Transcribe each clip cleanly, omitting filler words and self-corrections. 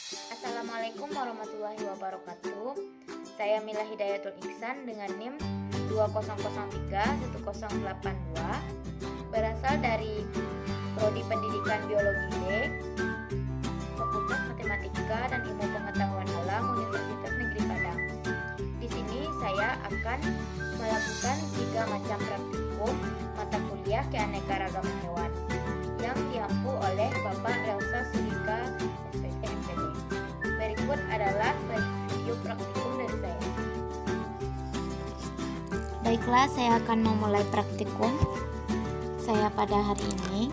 Assalamualaikum warahmatullahi wabarakatuh. Saya Mila Hidayatul Ihsan dengan NIM 20031082, berasal dari Prodi Pendidikan Biologi D, Fakultas Matematika dan Ilmu Pengetahuan Alam Universitas Negeri Padang. Di sini saya akan melakukan 3 macam praktikum mata kuliah keanekaragaman hewan yang diampu oleh Bapak Relsa Sulika SPD. Berikut adalah video praktikum dari saya. Baiklah, saya akan memulai praktikum saya pada hari ini.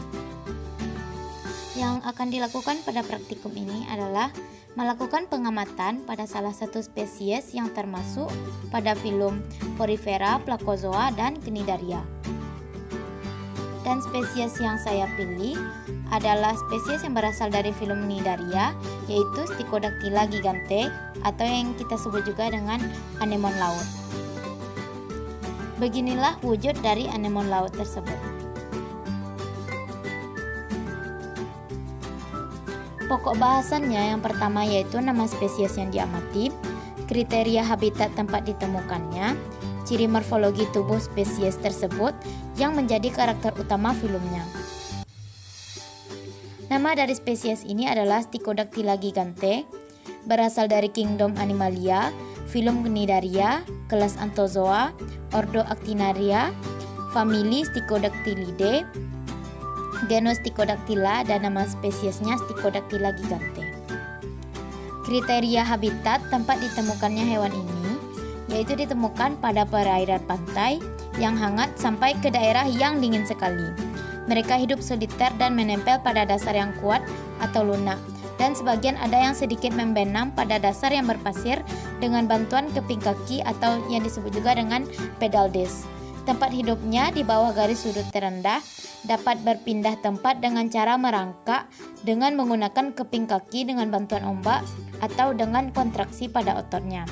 Yang akan dilakukan pada praktikum ini adalah melakukan pengamatan pada salah satu spesies yang termasuk pada filum Porifera, Placozoa, dan Cnidaria. Dan spesies yang saya pilih adalah spesies yang berasal dari filum Cnidaria, yaitu Stichodactyla gigante atau yang kita sebut juga dengan anemon laut. Beginilah wujud dari anemon laut tersebut. Pokok bahasannya yang pertama yaitu nama spesies yang diamati, kriteria habitat tempat ditemukannya, ciri morfologi tubuh spesies tersebut yang menjadi karakter utama filumnya. Nama dari spesies ini adalah Stichodactyla gigante, berasal dari kingdom Animalia, filum Cnidaria, kelas Anthozoa, ordo Actinaria, famili Stichodactylidae, genus Stichodactyla, dan nama spesiesnya Stichodactyla gigante. Kriteria habitat tempat ditemukannya hewan ini yaitu ditemukan pada perairan pantai yang hangat sampai ke daerah yang dingin sekali. Mereka hidup soliter dan menempel pada dasar yang kuat atau lunak, dan sebagian ada yang sedikit membenam pada dasar yang berpasir dengan bantuan keping kaki atau yang disebut juga dengan pedal disc. Tempat hidupnya di bawah garis sudut terendah, dapat berpindah tempat dengan cara merangkak dengan menggunakan keping kaki dengan bantuan ombak atau dengan kontraksi pada ototnya.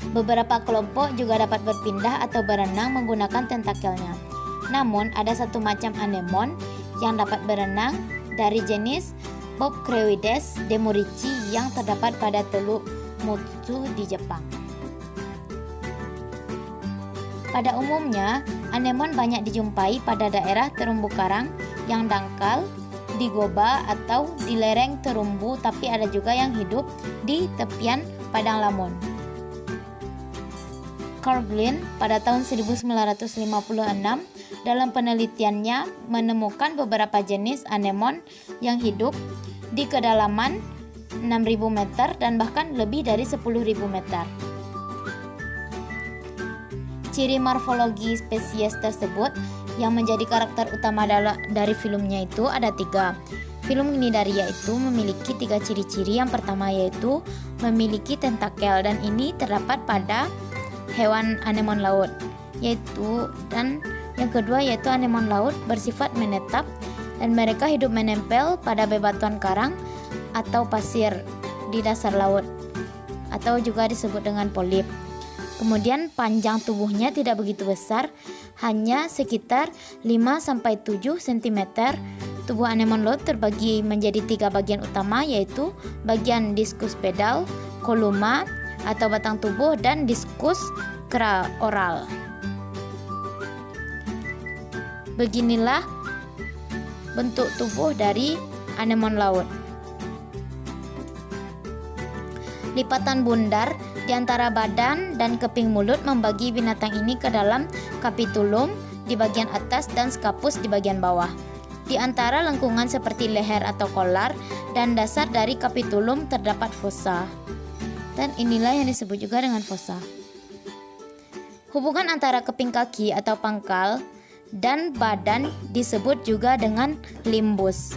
Beberapa kelompok juga dapat berpindah atau berenang menggunakan tentakelnya. Namun ada satu macam anemon yang dapat berenang dari jenis Bobcreoides demurici yang terdapat pada Teluk Mutsu di Jepang. Pada umumnya, anemon banyak dijumpai pada daerah terumbu karang yang dangkal, di goba atau di lereng terumbu, tapi ada juga yang hidup di tepian padang lamun. Carl Glynn pada tahun 1956 dalam penelitiannya menemukan beberapa jenis anemon yang hidup di kedalaman 6.000 meter dan bahkan lebih dari 10.000 meter. Ciri morfologi spesies tersebut yang menjadi karakter utama dari filumnya itu ada 3. Filum Cnidaria itu memiliki 3 ciri-ciri. Yang pertama yaitu memiliki tentakel, dan ini terdapat pada hewan anemon laut, dan yang kedua yaitu anemon laut bersifat menetap dan mereka hidup menempel pada bebatuan karang atau pasir di dasar laut atau juga disebut dengan polip. Kemudian panjang tubuhnya tidak begitu besar, hanya sekitar 5-7 cm. Tubuh anemon laut terbagi menjadi 3 bagian utama, yaitu bagian diskus pedal, koluma atau batang tubuh, dan diskus oral. Beginilah bentuk tubuh dari anemon laut. Lipatan bundar di antara badan dan keping mulut membagi binatang ini ke dalam capitulum di bagian atas dan scapus di bagian bawah. Di antara lengkungan seperti leher atau kolar dan dasar dari capitulum terdapat fossa. Dan inilah yang disebut juga dengan fossa. Hubungan antara keping kaki atau pangkal dan badan disebut juga dengan limbus.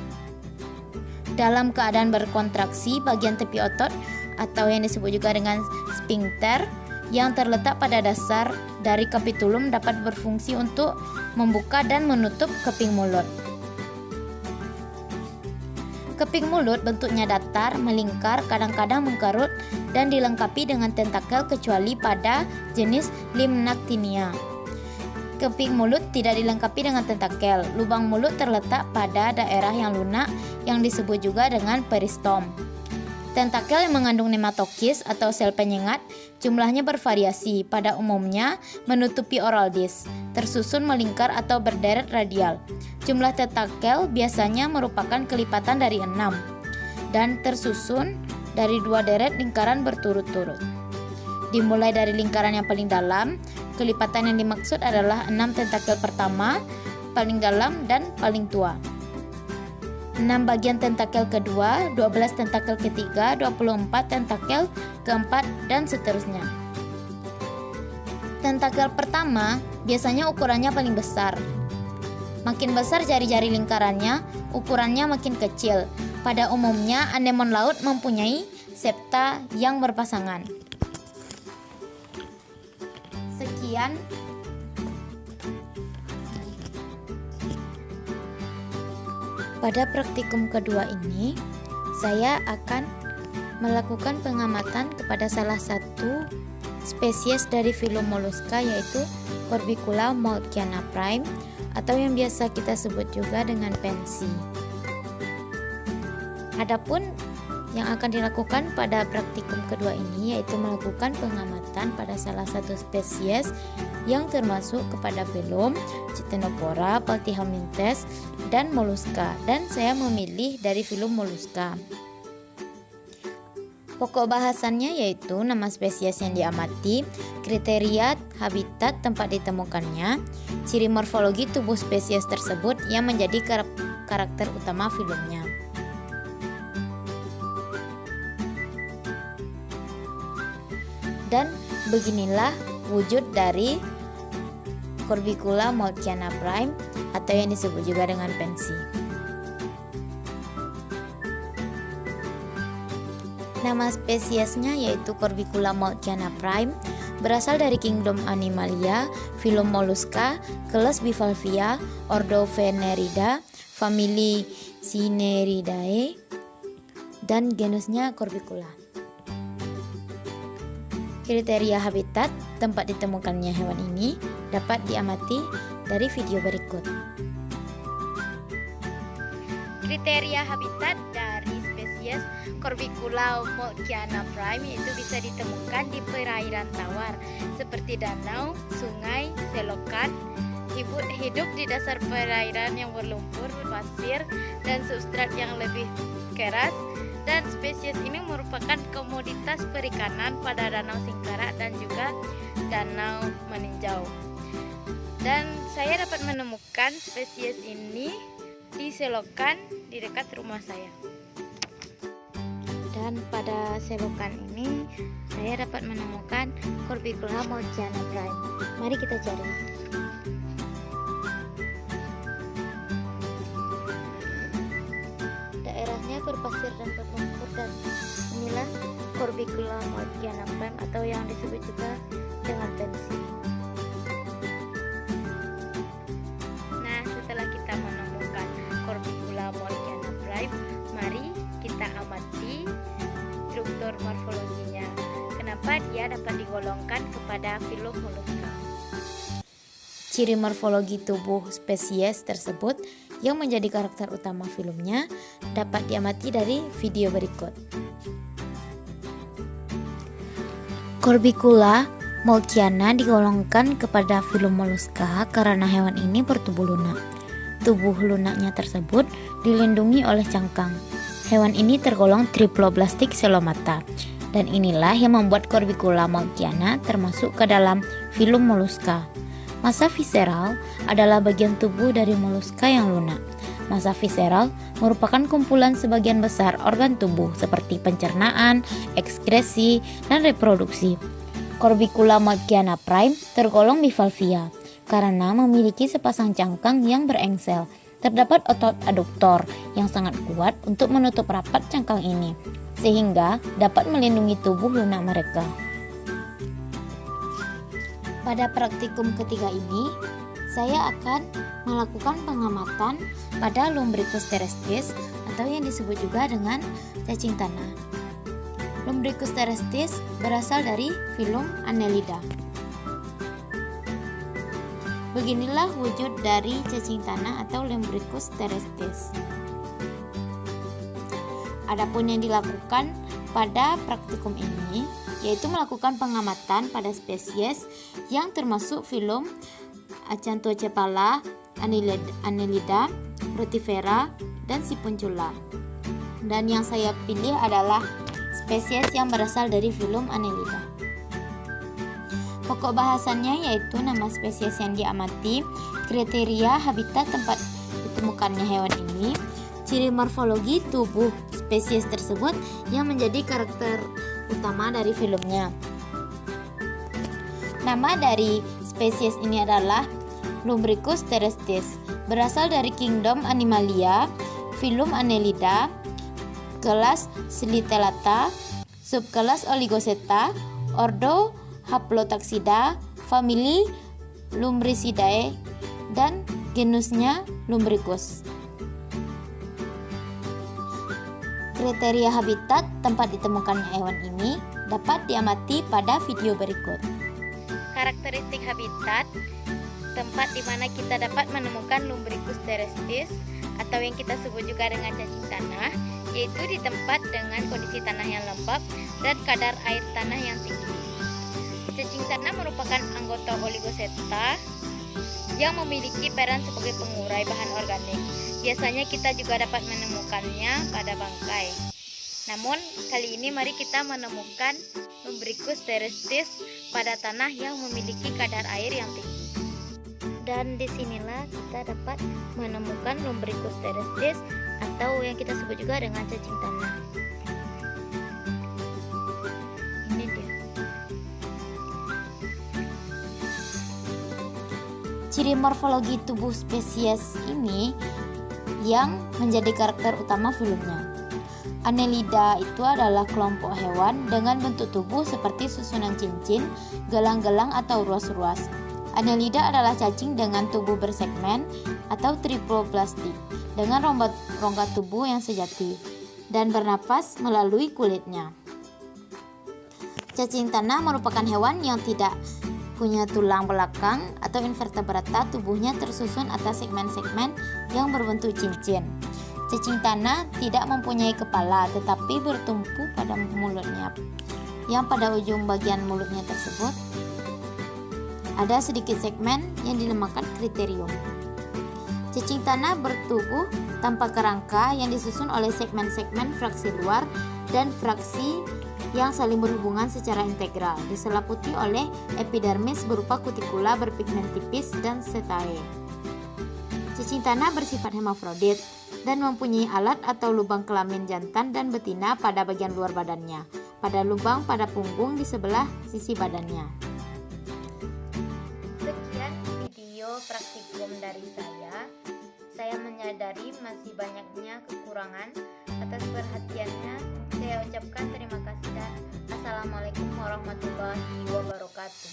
Dalam keadaan berkontraksi, bagian tepi otot atau yang disebut juga dengan sphincter yang terletak pada dasar dari capitulum dapat berfungsi untuk membuka dan menutup keping mulut. Keping mulut bentuknya datar, melingkar, kadang-kadang mengkerut dan dilengkapi dengan tentakel kecuali pada jenis Limnactinia. Keping mulut tidak dilengkapi dengan tentakel. Lubang mulut terletak pada daerah yang lunak yang disebut juga dengan peristom. Tentakel yang mengandung nematokis atau sel penyengat jumlahnya bervariasi, pada umumnya menutupi oral disc, tersusun melingkar atau berderet radial. Jumlah tentakel biasanya merupakan kelipatan dari 6 dan tersusun dari 2 deret lingkaran berturut-turut. Dimulai dari lingkaran yang paling dalam, kelipatan yang dimaksud adalah 6 tentakel pertama, paling dalam dan paling tua. 6 bagian tentakel kedua, 12 tentakel ketiga, 24 tentakel keempat, dan seterusnya. Tentakel pertama biasanya ukurannya paling besar. Makin besar jari-jari lingkarannya, ukurannya makin kecil. Pada umumnya, anemon laut mempunyai septa yang berpasangan. Sekian pada praktikum kedua ini, saya akan melakukan pengamatan kepada salah satu spesies dari filum moluska, yaitu Corbicula moltkiana prime, atau yang biasa kita sebut juga dengan pensi. Adapun yang akan dilakukan pada praktikum kedua ini yaitu melakukan pengamatan pada salah satu spesies yang termasuk kepada filum Ctenopora, Platyhelminthes, dan moluska, dan saya memilih dari filum moluska. Pokok bahasannya yaitu nama spesies yang diamati, kriteria habitat tempat ditemukannya, ciri morfologi tubuh spesies tersebut yang menjadi karakter utama filumnya. Dan beginilah wujud dari Corbicula moltkiana prime, atau yang disebut juga dengan pensi. Nama spesiesnya yaitu Corbicula moltkiana prime, berasal dari kingdom Animalia, filum Mollusca, kelas Bivalvia, ordo Phanerida, famili Cineridae, dan genusnya Corbicula. Kriteria habitat tempat ditemukannya hewan ini dapat diamati dari video berikut. Kriteria habitat dari spesies Corbicula moltkiana prime itu bisa ditemukan di perairan tawar seperti danau, sungai, selokan, hidup di dasar perairan yang berlumpur, pasir, dan substrat yang lebih keras. Dan spesies ini merupakan komoditas perikanan pada Danau Singkarak dan juga Danau Meninjau. Dan saya dapat menemukan spesies ini di selokan di dekat rumah saya. Dan pada selokan ini saya dapat menemukan Corbicula moltkiana prime. Mari kita cari. Daerahnya berpasir dan berlumpur, dan inilah Corbicula moltkiana prime atau yang disebut juga dengan pensi. Nah, setelah kita menemukan Corbicula moltkiana prime, mari kita amati struktur morfologinya. Kenapa dia dapat digolongkan kepada filum Mollusca? Ciri morfologi tubuh spesies tersebut yang menjadi karakter utama filmnya dapat diamati dari video berikut. Corbicula moltkiana digolongkan kepada filum Mollusca karena hewan ini bertubuh lunak. Tubuh lunaknya tersebut dilindungi oleh cangkang. Hewan ini tergolong triploblastik selomata, dan inilah yang membuat Corbicula moltkiana termasuk ke dalam filum Mollusca. Massa visceral adalah bagian tubuh dari Mollusca yang lunak. Massa visceral merupakan kumpulan sebagian besar organ tubuh seperti pencernaan, ekskresi, dan reproduksi. Corbicula moltkiana prime tergolong bivalvia karena memiliki sepasang cangkang yang berengsel. Terdapat otot aduktor yang sangat kuat untuk menutup rapat cangkang ini, sehingga dapat melindungi tubuh lunak mereka. Pada praktikum ketiga ini, saya akan melakukan pengamatan pada Lumbricus terrestris atau yang disebut juga dengan cacing tanah. Lumbricus terrestris berasal dari filum Annelida. Beginilah wujud dari cacing tanah atau Lumbricus terrestris. Adapun yang dilakukan pada praktikum ini yaitu melakukan pengamatan pada spesies yang termasuk filum Acanthocephala, Annelida, Rutifera, dan Sipuncula. Dan yang saya pilih adalah spesies yang berasal dari filum Annelida. Pokok bahasannya yaitu nama spesies yang diamati, kriteria habitat tempat ditemukannya hewan ini, ciri morfologi tubuh spesies tersebut yang menjadi karakter utama dari filmnya. Nama dari spesies ini adalah Lumbricus terrestis, berasal dari kingdom Animalia, filum Annelida, kelas Slytelata, subkelas Oligoseta, ordo Haplotaxida, famili Lumbricidae, dan genusnya Lumbricus. Kriteria habitat tempat ditemukannya hewan ini dapat diamati pada video berikut. Karakteristik habitat tempat di mana kita dapat menemukan Lumbricus terrestis atau yang kita sebut juga dengan cacing tanah, yaitu di tempat dengan kondisi tanah yang lembab dan kadar air tanah yang tinggi. Cacing tanah merupakan anggota Oligoseta yang memiliki peran sebagai pengurai bahan organik. Biasanya kita juga dapat menemukannya pada bangkai. Namun kali ini mari kita menemukan Lumbricus terrestis pada tanah yang memiliki kadar air yang tinggi. Dan disinilah kita dapat menemukan Lumbricus terrestis atau yang kita sebut juga dengan cacing tanah. Ini dia. Ciri morfologi tubuh spesies ini yang menjadi karakter utama filmnya. Annelida itu adalah kelompok hewan dengan bentuk tubuh seperti susunan cincin, gelang-gelang atau ruas-ruas. Annelida adalah cacing dengan tubuh bersegmen atau triploplastik dengan rongga tubuh yang sejati dan bernapas melalui kulitnya. Cacing tanah merupakan hewan yang tidak punya tulang belakang atau invertebrata, tubuhnya tersusun atas segmen-segmen yang berbentuk cincin. Cacing tanah tidak mempunyai kepala tetapi bertumpu pada mulutnya, yang pada ujung bagian mulutnya tersebut ada sedikit segmen yang dinamakan kriterium. Cacing tanah bertubuh tanpa kerangka yang disusun oleh segmen-segmen fraksi luar dan fraksi yang saling berhubungan secara integral, diselimuti oleh epidermis berupa kutikula berpigmen tipis dan setae. Cacing tanah bersifat hermafrodit dan mempunyai alat atau lubang kelamin jantan dan betina pada bagian luar badannya, pada lubang pada punggung di sebelah sisi badannya. Sekian video praktikum dari saya. Saya menyadari masih banyaknya kekurangan. Atas perhatiannya, saya ucapkan terima kasih dan Assalamualaikum warahmatullahi wabarakatuh.